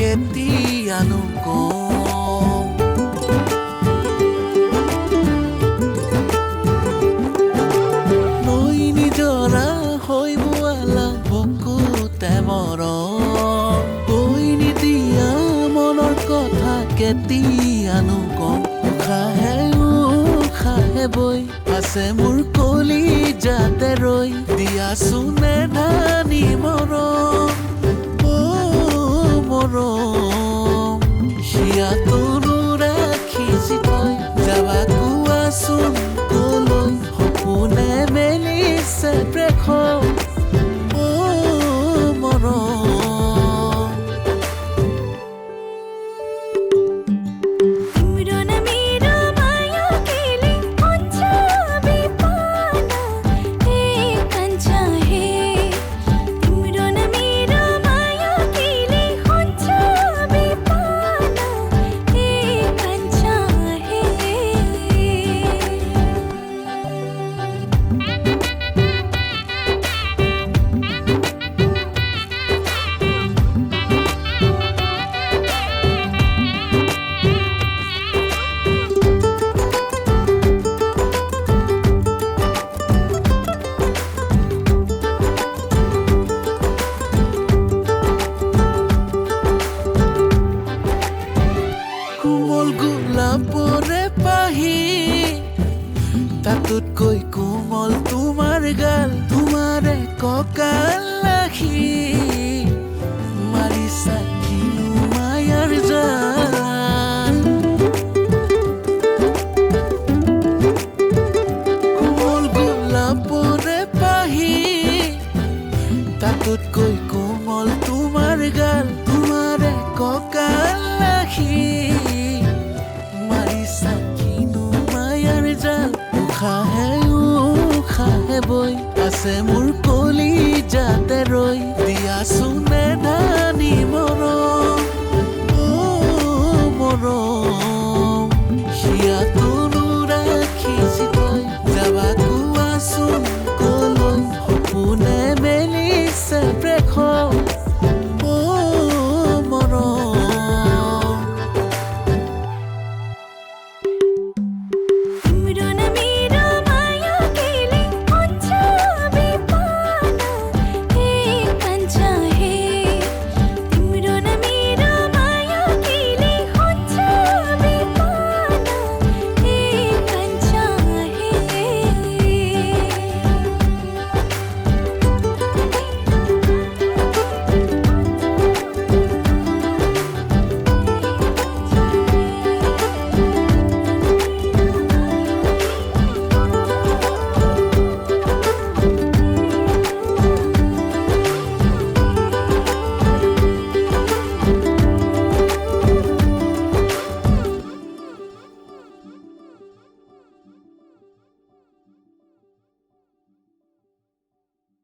কেতিয়ানো কম নৈ নিজৰা হৈ বোৱালা বুকুতে মৰম কৈ নিদিয়া মনৰ কথা কেতিয়ানো কম উশাহে বৈ আছে মোৰ কলিজাতে ৰৈ দিয়াচোনে ধানি মৰম মৰম হিয়াটোনো ৰাখিছি তই যাবা কোৱাচোন কলৈ সপোনে মেলিছে প্ৰেম মৰম কোমল গোলাপৰে পাহি তাতোতকৈ কোমল তোমাৰ গাল তোমাৰে কঁকাল লাখি মাৰিছা কিনো মায়াৰ জাল কোমল গোলাপৰে পাহি তাতোতকৈ কোমল তোমাৰ গাল তোমাৰে কঁকাল লাখি উশাহে বৈ আছে মোৰ কলিজাতে ৰৈ দিয়াচোনে ধানি মৰম মৰম হিয়াটোনো ৰাখিছি তই যাবা কোৱাচোন কলৈ সপোনে মেলিছে প্ৰেম